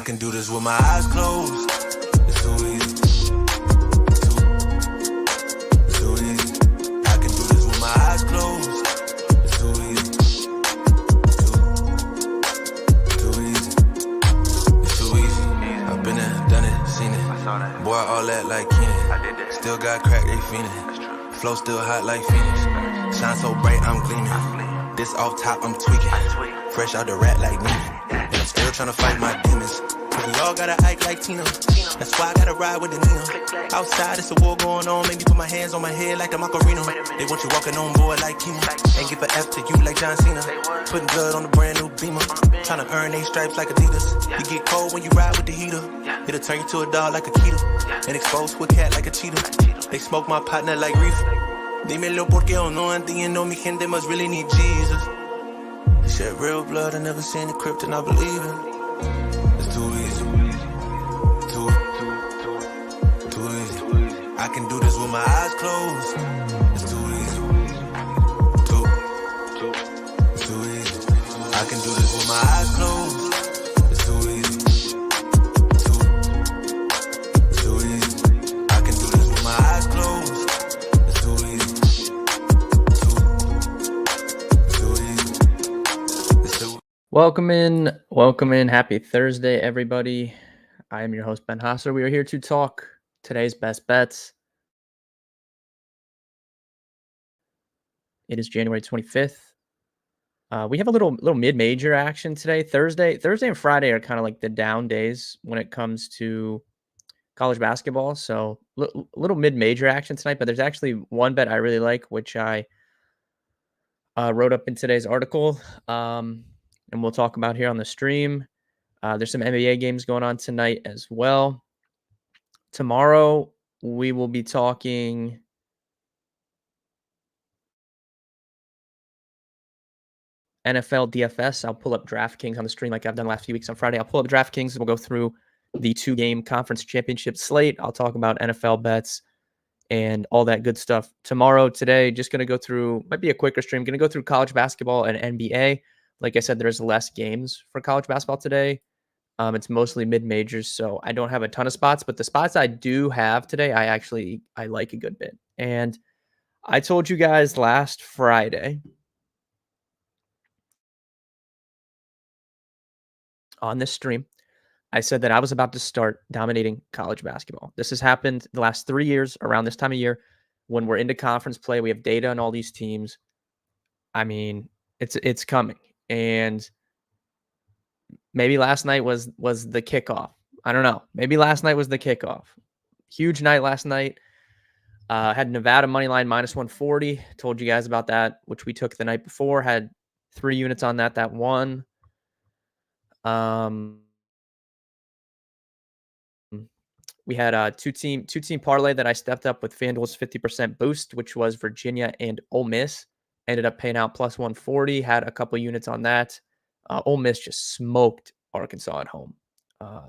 I can do this with my eyes closed. It's too easy. It's too easy. I can do this with my eyes closed. It's too easy. Too easy. It's too easy. I've been there, done it, seen it. Boy, all that like Kenny. Still got crack, they fiendin'. Flow still hot like Phoenix. Shine so bright, I'm gleaming. This off top, I'm tweaking. Fresh out the rat like me. And I'm still tryna fight my demons. Cause we all gotta act like Tina. That's why I gotta ride with the Nina. Outside, it's a war going on. Make me put my hands on my head like the Macarena. They want you walking on board like Kima. And give an F to you like John Cena. Putting blood on the brand new Beamer. Tryna earn they stripes like Adidas. You get cold when you ride with the heater. It'll turn you to a dog like a Keto. And expose to a cat like a cheetah. They smoke my partner like reefer. Dímelo porque o no entiendo, mi gente must really need Jesus. They shed real blood, I never seen the crypt and I believe it. It's too easy. Too easy. I can do this with my eyes closed. It's too easy. Too easy. I can do this with my eyes closed. It's too easy. Too easy. I can do this with my eyes closed. It's too easy. Welcome in. Happy Thursday, everybody. I am your host, Ben Hosser. We are here to talk today's best bets. It is January 25th. We have a little mid-major action today. Thursday and Friday are kind of like the down days when it comes to college basketball. So a little mid-major action tonight, but there's actually one bet I really like, which I wrote up in today's article. And we'll talk about here on the stream. There's some NBA games going on tonight as well. Tomorrow, we will be talking NFL DFS. I'll pull up DraftKings on the stream like I've done the last few weeks on Friday. I'll pull up DraftKings and we'll go through the 2-game conference championship slate. I'll talk about NFL bets and all that good stuff. Today, just going to go through, might be a quicker stream, going to go through college basketball and NBA. Like I said, there's less games for college basketball today. It's mostly mid-majors, so I don't have a ton of spots. But the spots I do have today, I like a good bit. And I told you guys last Friday on this stream, I said that I was about to start dominating college basketball. This has happened the last 3 years around this time of year. When we're into conference play, we have data on all these teams. I mean, it's coming. And maybe last night was the kickoff. I don't know. Maybe last night was the kickoff. Huge night last night. Had Nevada money line minus 140. Told you guys about that, which we took the night before. Had 3 units on that won. We had a two-team parlay that I stepped up with FanDuel's 50% boost, which was Virginia and Ole Miss. Ended up paying out plus 140. Had a couple units on that. Ole Miss just smoked Arkansas at home.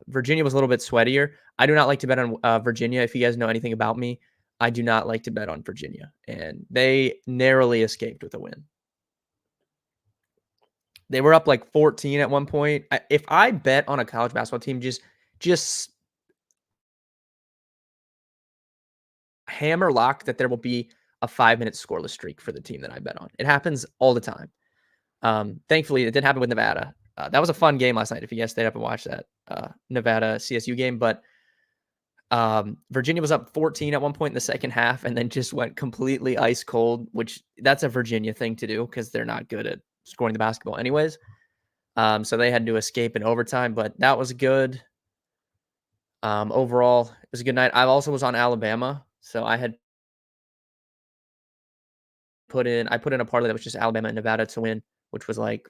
Virginia was a little bit sweatier. I do not like to bet on Virginia. If you guys know anything about me, I do not like to bet on Virginia. And they narrowly escaped with a win. They were up like 14 at one point. If I bet on a college basketball team, just hammer lock that there will be a 5-minute scoreless streak for the team that I bet on. It happens all the time. Thankfully, it didn't happen with Nevada. That was a fun game last night if you guys stayed up and watched that Nevada CSU game. But Virginia was up 14 at one point in the second half and then just went completely ice cold, which that's a Virginia thing to do because they're not good at scoring the basketball anyways. So they had to escape in overtime, but that was good. Overall, it was a good night. I also was on Alabama, so I put in a parlay that was just Alabama and Nevada to win, which was like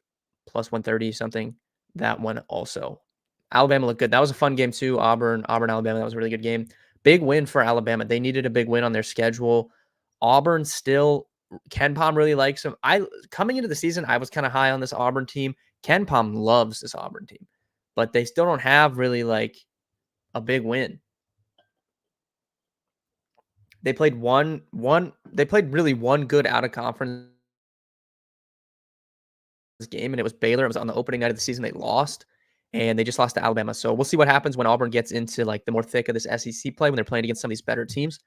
plus 130 something. That one also. Alabama looked good. That was a fun game too. Auburn, Alabama. That was a really good game. Big win for Alabama. They needed a big win on their schedule. Auburn still, Ken Pom really likes them. Coming into the season, I was kind of high on this Auburn team. Ken Pom loves this Auburn team, but they still don't have really like a big win. They played really one good out of conference game, and it was Baylor. It was on the opening night of the season. They lost. and they just lost to Alabama. So we'll see what happens when Auburn gets into like the more thick of this SEC play when they're playing against some of these better teams.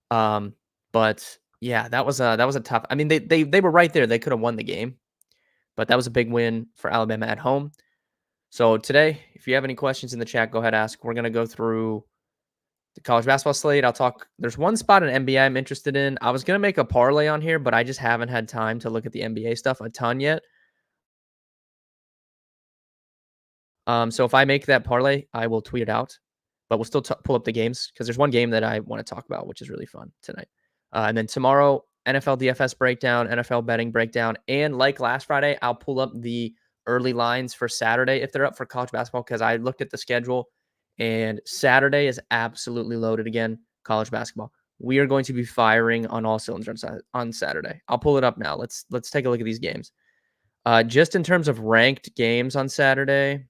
But yeah, that was a tough. I mean, they were right there. They could have won the game, but that was a big win for Alabama at home. So today, if you have any questions in the chat, go ahead ask. We're gonna go through the college basketball slate. I'll talk. There's one spot in NBA I'm interested in. I was gonna make a parlay on here, but I just haven't had time to look at the NBA stuff a ton yet. So if I make that parlay, I will tweet it out, but we'll still pull up the games because there's one game that I want to talk about, which is really fun tonight. And then tomorrow, NFL DFS breakdown, NFL betting breakdown, and like last Friday, I'll pull up the early lines for Saturday if they're up for college basketball because I looked at the schedule and Saturday is absolutely loaded again. College basketball. We are going to be firing on all cylinders on Saturday. I'll pull it up now. Let's take a look at these games. Just in terms of ranked games on Saturday.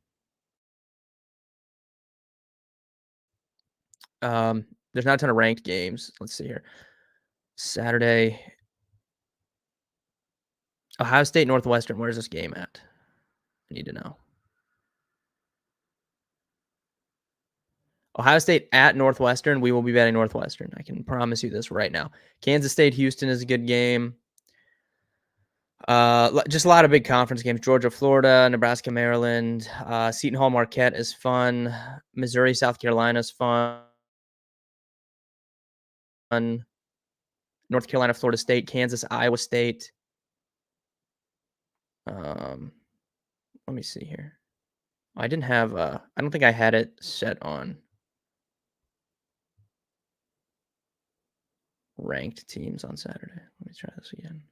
There's not a ton of ranked games. Let's see here. Saturday, Ohio State, Northwestern. Where's this game at? I need to know. Ohio State at Northwestern. We will be betting Northwestern. I can promise you this right now. Kansas State, Houston is a good game. Just a lot of big conference games. Georgia, Florida, Nebraska, Maryland. Seton Hall, Marquette is fun. Missouri, South Carolina is fun. North Carolina, Florida State, Kansas, Iowa State. Let me see here. I didn't have I don't think I had it set on ranked teams on Saturday. Let me try this again.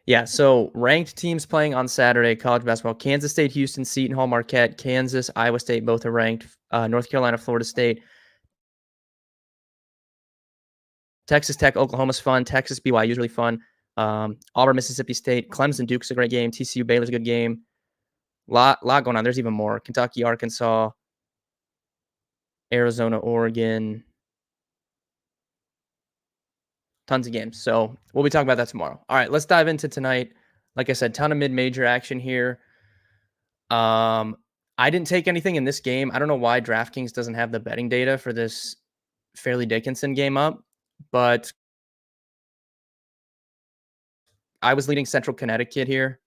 Yeah, so ranked teams playing on Saturday, college basketball. Kansas State, Houston, Seton Hall, Marquette, Kansas, Iowa State, both are ranked. North Carolina, Florida State. Texas Tech, Oklahoma's fun. Texas, BYU is really fun. Auburn, Mississippi State. Clemson, Duke's a great game. TCU, Baylor's a good game. Lot going on. There's even more. Kentucky, Arkansas, Arizona, Oregon. Tons of games. So we'll be talking about that tomorrow. All right, let's dive into tonight. Like I said, ton of mid-major action here. I didn't take anything in this game. I don't know why DraftKings doesn't have the betting data for this Fairleigh Dickinson game up, but I was leading Central Connecticut here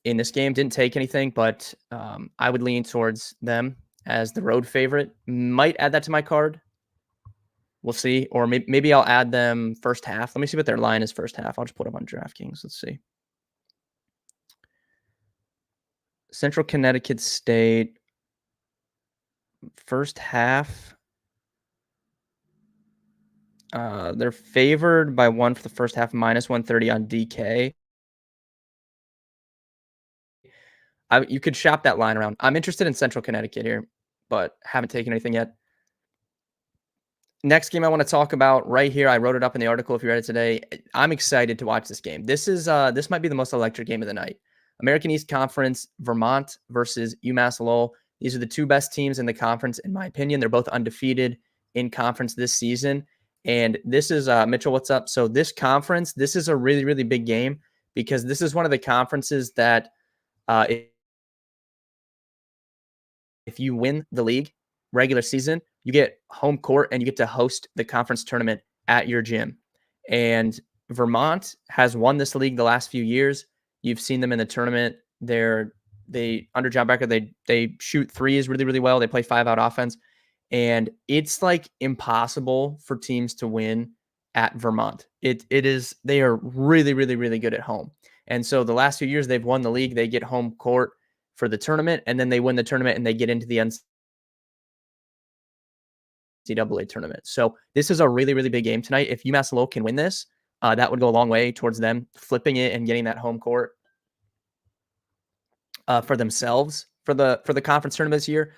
in this game. Didn't take anything, but I would lean towards them as the road favorite. Might add that to my card. We'll see. Or maybe I'll add them first half. Let me see what their line is first half. I'll just put them on DraftKings. Let's see. Central Connecticut State first half. They're favored by 1 for the first half, minus 130 on DK. You could shop that line around. I'm interested in Central Connecticut here, but haven't taken anything yet. Next game I want to talk about right here. I wrote it up in the article if you read it today. I'm excited to watch this game. This might be the most electric game of the night. American East Conference, Vermont versus UMass Lowell. These are the two best teams in the conference, in my opinion. They're both undefeated in conference this season. And this is Mitchell, what's up? So this conference, this is a really, really big game because this is one of the conferences that if you win the league regular season, you get home court and you get to host the conference tournament at your gym. And Vermont has won this league the last few years. You've seen them in the tournament. They under John Becker, they shoot threes really, really well. They play 5-out offense. And it's like impossible for teams to win at Vermont. They are really, really, really good at home. And so the last few years they've won the league, they get home court for the tournament, and then they win the tournament and they get into the NCAA tournament. So this is a really, really big game tonight. If UMass Lowell can win this, that would go a long way towards them flipping it and getting that home court for themselves for the conference tournament this year.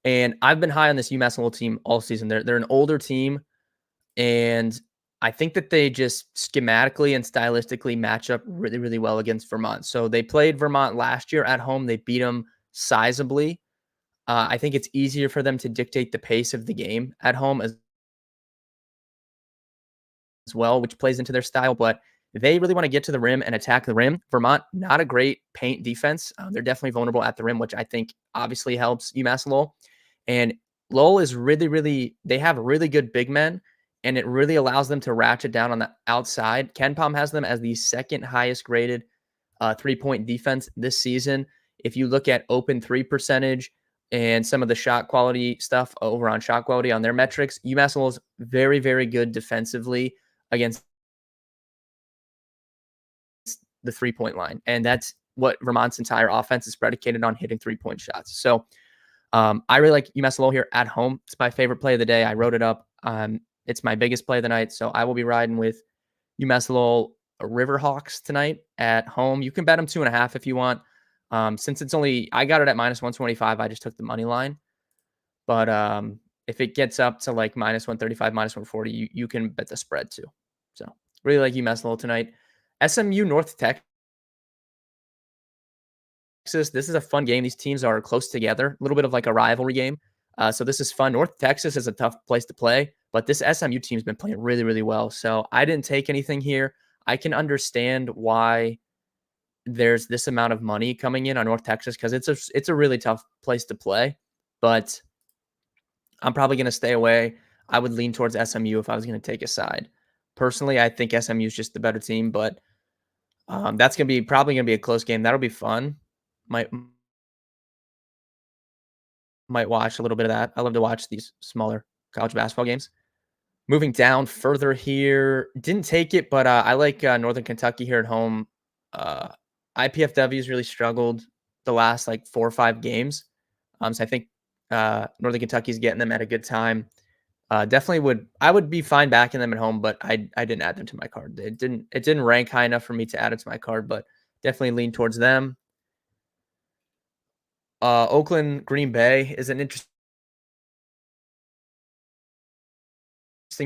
And I've been high on this UMass Lowell team all season. They're an older team, and I think that they just schematically and stylistically match up really, really well against Vermont. So they played Vermont last year at home. They beat them sizably. I think it's easier for them to dictate the pace of the game at home as well, which plays into their style. But They really want to get to the rim and attack the rim. Vermont, not a great paint defense. They're definitely vulnerable at the rim, which I think obviously helps UMass Lowell. And Lowell is they have really good big men, and it really allows them to ratchet down on the outside. Ken Palm has them as the second highest graded 3-point defense this season. If you look at open three percentage and some of the shot quality stuff over on shot quality on their metrics, UMass Lowell is very, very good defensively against the 3-point line. And that's what Vermont's entire offense is predicated on, hitting 3-point shots. So I really like UMass Lowell here at home. It's my favorite play of the day. I wrote it up. It's my biggest play of the night. So I will be riding with UMass Lowell Riverhawks tonight at home. You can bet them 2.5 if you want. Since I got it at -125, I just took the money line. But if it gets up to like -135, -140, you can bet the spread too. So really like UMass Lowell tonight. SMU North Texas. This is a fun game. These teams are close together, a little bit of like a rivalry game. So this is fun. North Texas is a tough place to play, but this SMU team's been playing really, really well. So I didn't take anything here. I can understand why there's this amount of money coming in on North Texas because it's a really tough place to play. But I'm probably going to stay away. I would lean towards SMU if I was going to take a side. Personally, I think SMU is just the better team, but that's probably going to be a close game. That'll be fun. Might watch a little bit of that. I love to watch these smaller college basketball games. Moving down further here, didn't take it, but I like Northern Kentucky here at home. IPFW's really struggled the last like 4 or 5 games. So I think Northern Kentucky's getting them at a good time. I would be fine backing them at home, but I didn't add them to my card. It didn't rank high enough for me to add it to my card, but definitely lean towards them. Oakland Green Bay is an interesting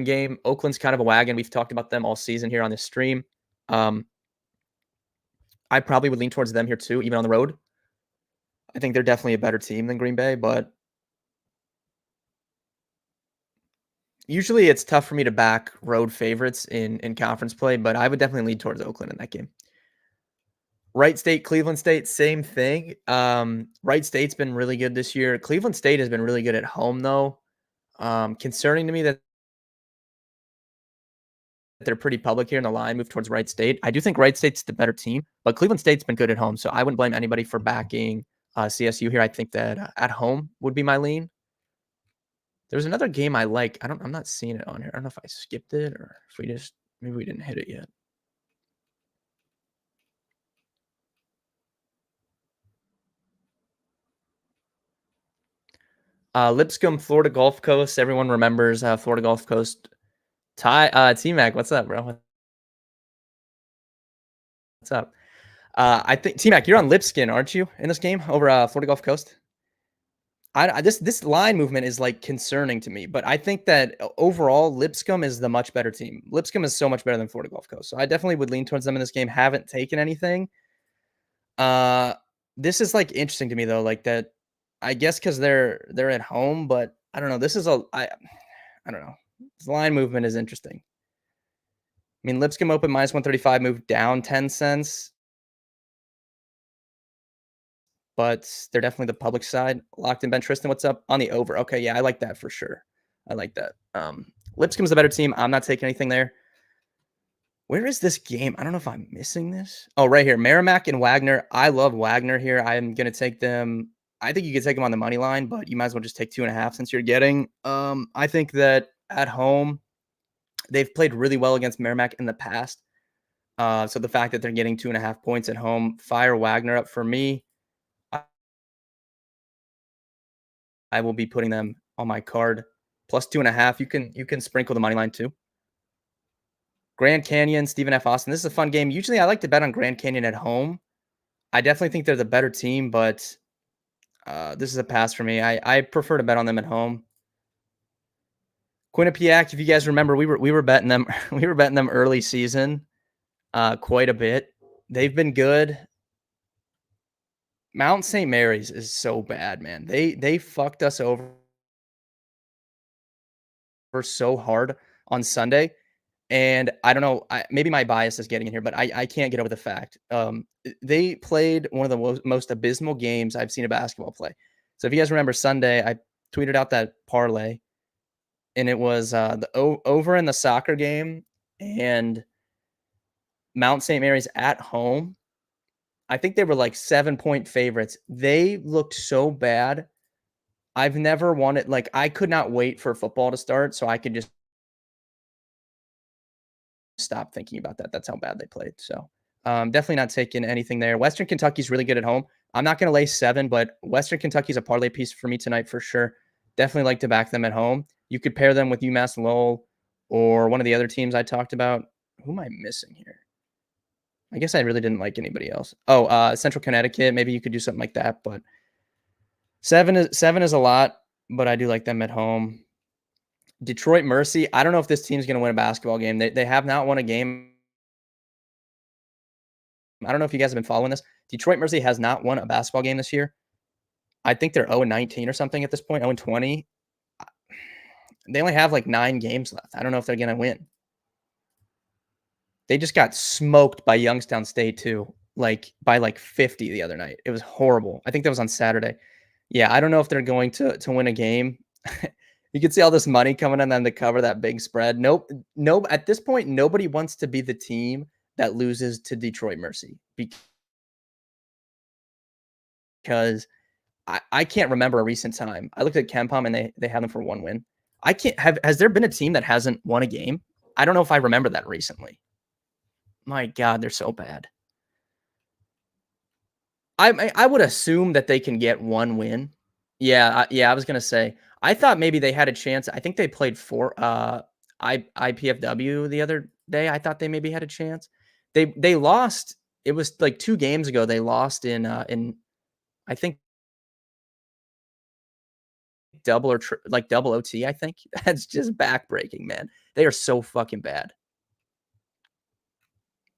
game. Oakland's kind of a wagon. We've talked about them all season here on this stream. I probably would lean towards them here too, even on the road. I think they're definitely a better team than Green Bay, but usually it's tough for me to back road favorites in conference play, but I would definitely lean towards Oakland in that game. Wright State, Cleveland State, same thing. Wright State's been really good this year. Cleveland State has been really good at home, though. Concerning to me that they're pretty public here in the line, move towards Wright State. I do think Wright State's the better team, but Cleveland State's been good at home, so I wouldn't blame anybody for backing CSU here. I think that at home would be my lean. There's another game I like. I'm not seeing it on here. I don't know if I skipped it or if maybe we didn't hit it yet. Lipscomb, Florida Gulf Coast. Everyone remembers Florida Gulf Coast. T-Mac, what's up, bro? What's up? I think T-Mac, you're on Lipscomb, aren't you, in this game over Florida Gulf Coast? This line movement is like concerning to me, but I think that overall Lipscomb is the much better team. Lipscomb is so much better than Florida Gulf Coast, so I definitely would lean towards them in this game. Haven't taken anything. This is like interesting to me though, like that. I guess because they're at home, but I don't know. I don't know. This line movement is interesting. I mean, Lipscomb open -135, moved down 10 cents. But they're definitely the public side. Locked in Ben Tristan, what's up? On the over. Okay, yeah, I like that for sure. I like that. Lipscomb's the better team. I'm not taking anything there. Where is this game? I don't know if I'm missing this. Oh, right here. Merrimack and Wagner. I love Wagner here. I'm going to take them. I think you could take them on the money line, but you might as well just take 2.5 since you're getting. I think that at home, they've played really well against Merrimack in the past. So the fact that they're getting 2.5 points at home, fire Wagner up for me. I will be putting them on my card. Plus 2.5. You can sprinkle the money line too. Grand Canyon, Stephen F. Austin. This is a fun game. Usually I like to bet on Grand Canyon at home. I definitely think they're the better team, but this is a pass for me. I prefer to bet on them at home. Quinnipiac, if you guys remember, we were betting them. We were betting them early season, quite a bit. They've been good. Mount St. Mary's is so bad, man. They fucked us over so hard on Sunday. And I don't know, maybe my bias is getting in here, but I can't get over the fact, they played one of the most abysmal games I've seen a basketball play. So if you guys remember Sunday, I tweeted out that parlay, and it was, the over in the soccer game and Mount St. Mary's at home. I think they were like 7-point favorites. They looked so bad. I've never wanted like, I could not wait for football to start so I could just stop thinking about that. That's how bad they played. So, definitely not taking anything there. Western Kentucky's really good at home. I'm not going to lay 7, but Western Kentucky's a parlay piece for me tonight for sure. Definitely like to back them at home. You could pair them with UMass Lowell or one of the other teams I talked about. Who am I missing here? I guess I really didn't like anybody else. Oh, Central Connecticut. Maybe you could do something like that, but 7 is a lot, but I do like them at home. Detroit Mercy. I don't know if this team's going to win a basketball game. They have not won a game. I don't know if you guys have been following this. Detroit Mercy has not won a basketball game this year. I think they're 0-19 or something at this point, 0-20. They only have like 9 games left. I don't know if they're going to win. They just got smoked by Youngstown State too, like by like 50 the other night. It was horrible. I think that was on Saturday. Yeah, I don't know if they're going to win a game. You can see all this money coming in them to cover that big spread. Nope. No, at this point, nobody wants to be the team that loses to Detroit Mercy because I can't remember a recent time. I looked at KenPom and they have them for 1 win. I can't have. Has there been a team that hasn't won a game? I don't know if I remember that recently. My God, they're so bad. I would assume that they can get 1 win. Yeah, I was gonna say. I thought maybe they had a chance. I think they played for IPFW the other day. I thought they maybe had a chance. They lost. It was like 2 games ago. They lost in I think double OT. I think that's just backbreaking, man. They are so fucking bad.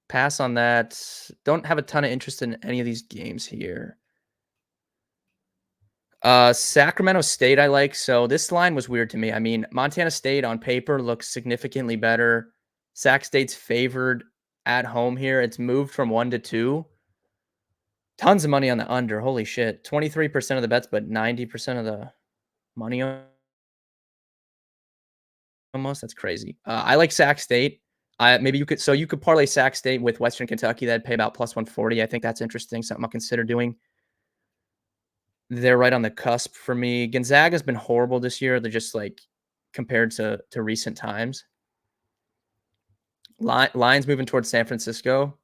Pass on that. Don't have a ton of interest in any of these games here. Sacramento State I like. So this line was weird to me. I mean, Montana State on paper looks significantly better. Sac State's favored at home here. It's moved from 1 to 2. Tons of money on the under. Holy shit. 23% of the bets, but 90% of the money almost. That's crazy. I like Sac State. Maybe you could parlay Sac State with Western Kentucky. That'd pay about plus 140. I think that's interesting. Something I'll consider doing. They're right on the cusp for me. Gonzaga's been horrible this year. They're just like compared to recent times. Lions moving towards San Francisco.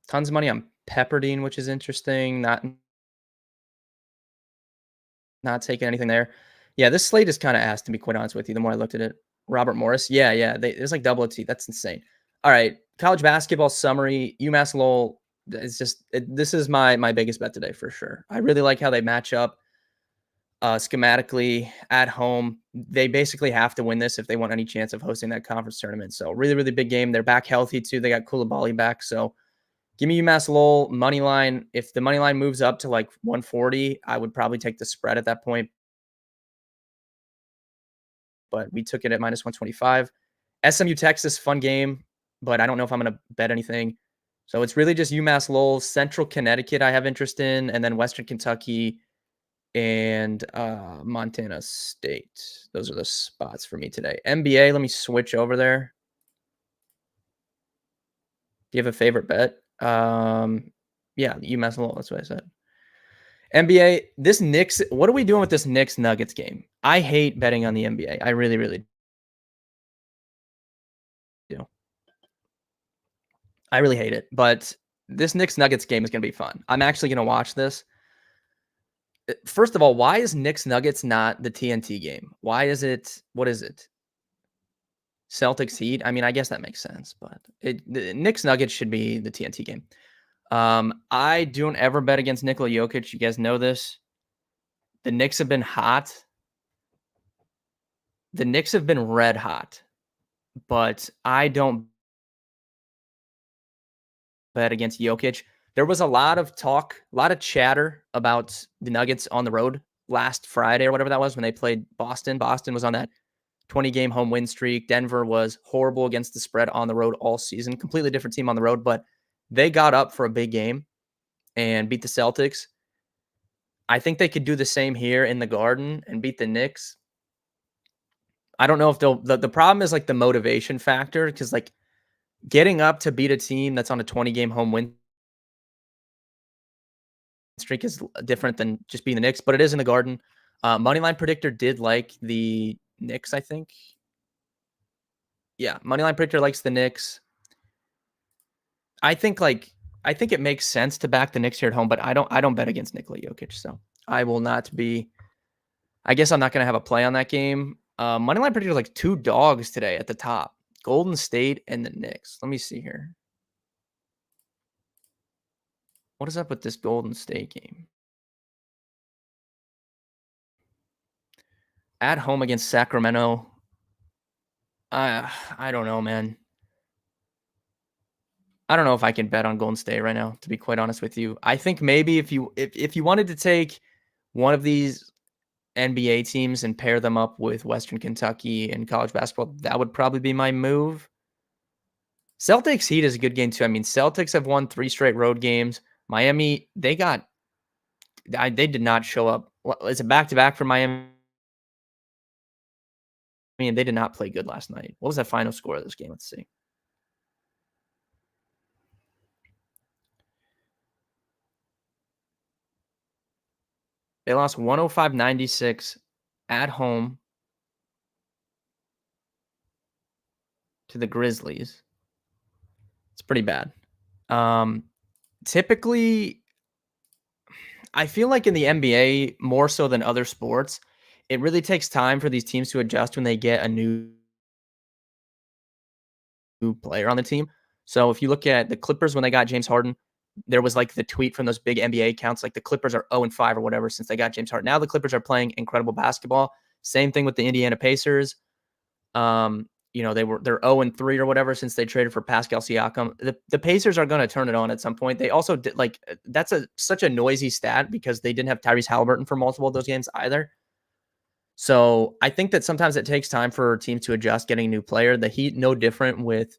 Tons of money on Pepperdine, which is interesting. Not taking anything there. Yeah, this slate is kind of ass to be quite honest with you. The more I looked at it, Robert Morris. Yeah. There's like double OT. That's insane. All right, college basketball summary. UMass Lowell. It's just this is my biggest bet today for sure. I really like how they match up schematically at home. They basically have to win this if they want any chance of hosting that conference tournament. So really, really big game. They're back healthy too. They got Koulibaly back. So give me UMass Lowell money line. If the money line moves up to like 140, I would probably take the spread at that point. But we took it at minus 125. SMU Texas, fun game, but I don't know if I'm going to bet anything. So it's really just UMass Lowell, Central Connecticut I have interest in, and then Western Kentucky and Montana State. Those are the spots for me today. NBA, let me switch over there. Do you have a favorite bet? Yeah, UMass Lowell. That's what I said. NBA, this Knicks. What are we doing with this Knicks Nuggets game? I hate betting on the NBA. I really, really do. I really hate it. But this Knicks Nuggets game is going to be fun. I'm actually going to watch this. First of all, why is Knicks Nuggets not the TNT game? Why is it? What is it? Celtics Heat. I mean, I guess that makes sense, but the Knicks Nuggets should be the TNT game. I don't ever bet against Nikola Jokic. You guys know this. The Knicks have been hot. The Knicks have been red hot, but I don't bet against Jokic. there was a lot of talk, a lot of chatter about the Nuggets on the road last Friday or whatever that was when they played Boston. Boston was on that 20-game home win streak. Denver was horrible against the spread on the road all season. Completely different team on the road, but they got up for a big game and beat the Celtics. I think they could do the same here in the Garden and beat the Knicks. I don't know if they'll. The problem is like the motivation factor because like getting up to beat a team that's on a 20-game home win streak is different than just being the Knicks, but it is in the Garden. Moneyline predictor did like the Knicks, I think. Yeah, Moneyline predictor likes the Knicks. I think it makes sense to back the Knicks here at home, but I don't bet against Nikola Jokic, so I will not be. I guess I'm not going to have a play on that game. Moneyline predictor like 2 dogs today at the top: Golden State and the Knicks. Let me see here. What is up with this Golden State game? At home against Sacramento. I don't know, man. I don't know if I can bet on Golden State right now, to be quite honest with you. I think maybe if you wanted to take one of these NBA teams and pair them up with Western Kentucky and college basketball, that would probably be my move. Celtics Heat is a good game too. I mean, Celtics have won 3 straight road games. Miami, they did not show up. It's a back-to-back for Miami. I mean, they did not play good last night. What was the final score of this game? Let's see. They lost 105-96 at home to the Grizzlies. It's pretty bad. Typically, I feel like in the NBA, more so than other sports, it really takes time for these teams to adjust when they get a new player on the team. So if you look at the Clippers when they got James Harden, there was like the tweet from those big NBA accounts, like the Clippers are 0-5 or whatever since they got James Harden. Now the Clippers are playing incredible basketball. Same thing with the Indiana Pacers. They're 0-3 or whatever since they traded for Pascal Siakam. The Pacers are going to turn it on at some point. They also did that's such a noisy stat because they didn't have Tyrese Halliburton for multiple of those games either. So I think that sometimes it takes time for teams to adjust getting a new player. The Heat, no different with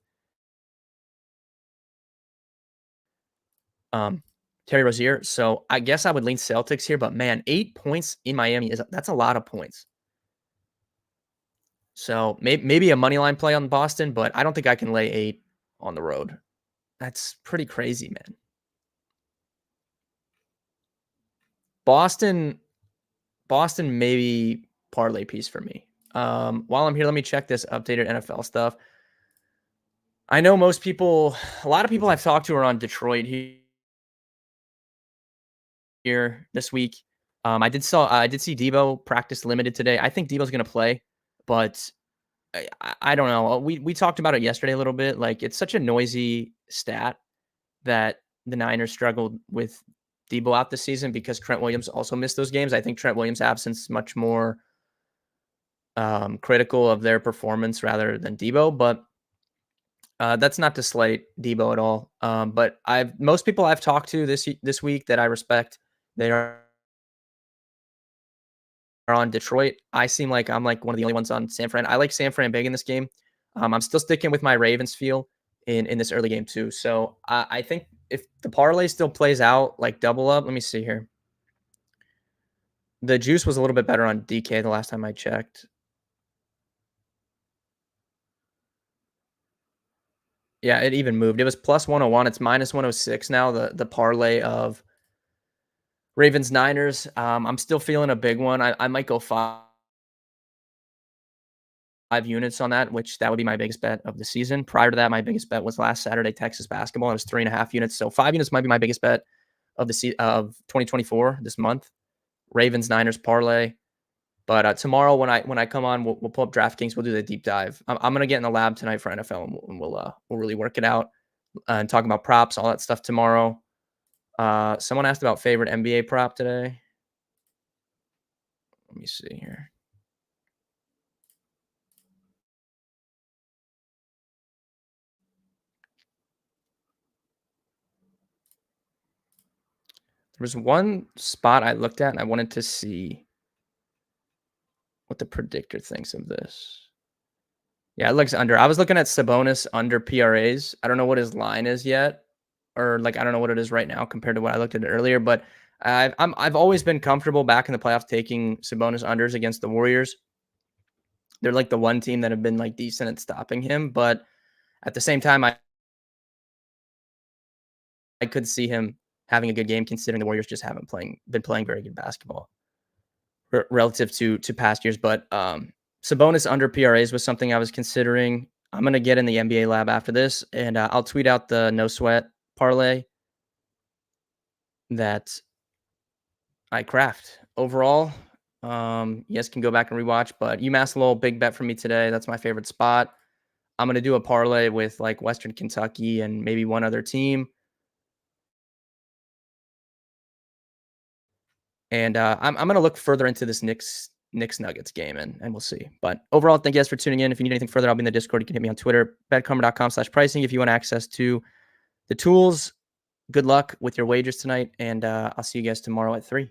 Terry Rozier. So I guess I would lean Celtics here, but man, 8 points in Miami that's a lot of points. So maybe a money line play on Boston, but I don't think I can lay 8 on the road. That's pretty crazy, man. Boston maybe parlay piece for me. While I'm here, let me check this updated NFL stuff. I know a lot of people I've talked to are on Detroit here this week. I did see Debo practice limited today. I think Debo's going to play, but I don't know. We talked about it yesterday a little bit. Like it's such a noisy stat that the Niners struggled with Debo out this season because Trent Williams also missed those games. I think Trent Williams' absence is much more critical of their performance rather than Debo, but that's not to slight Debo at all. But most people I've talked to this week that I respect, they are on Detroit. I seem like I'm like one of the only ones on San Fran. I like San Fran big in this game. I'm still sticking with my Ravens feel in this early game too. So I think if the parlay still plays out like double up, let me see here. The juice was a little bit better on DK the last time I checked. Yeah, it even moved. It was plus 101. It's minus 106 now. The parlay of Ravens Niners. I'm still feeling a big one. I might go 5 units on that, which that would be my biggest bet of the season. Prior to that, my biggest bet was last Saturday, Texas basketball. It was 3.5 units. So 5 units might be my biggest bet of of 2024 this month. Ravens Niners parlay. But tomorrow when I come on, we'll pull up DraftKings. We'll do the deep dive. I'm gonna get in the lab tonight for NFL, and we'll really work it out and talk about props, all that stuff tomorrow. Someone asked about favorite NBA prop today. Let me see here. There was one spot I looked at and I wanted to see what the predictor thinks of this. Yeah, it looks under. I was looking at Sabonis under PRAs. I don't know what his line is yet, or like I don't know what it is right now compared to what I looked at earlier. But I've always been comfortable back in the playoffs taking Sabonis unders against the Warriors. They're like the one team that have been like decent at stopping him, but at the same time, I could see him having a good game considering the Warriors just haven't been playing very good basketball relative to past years. But Sabonis under PRAs was something I was considering. I'm going to get in the NBA lab after this, and I'll tweet out the no sweat parlay that I craft. Overall, you guys can go back and rewatch, but UMass Lowell, big bet for me today. That's my favorite spot. I'm going to do a parlay with like Western Kentucky and maybe one other team. And I'm going to look further into this Knicks Nuggets game and we'll see. But overall, thank you guys for tuning in. If you need anything further, I'll be in the Discord. You can hit me on Twitter, betcomer.com/pricing. If you want access to the tools, good luck with your wagers tonight. And I'll see you guys tomorrow at 3.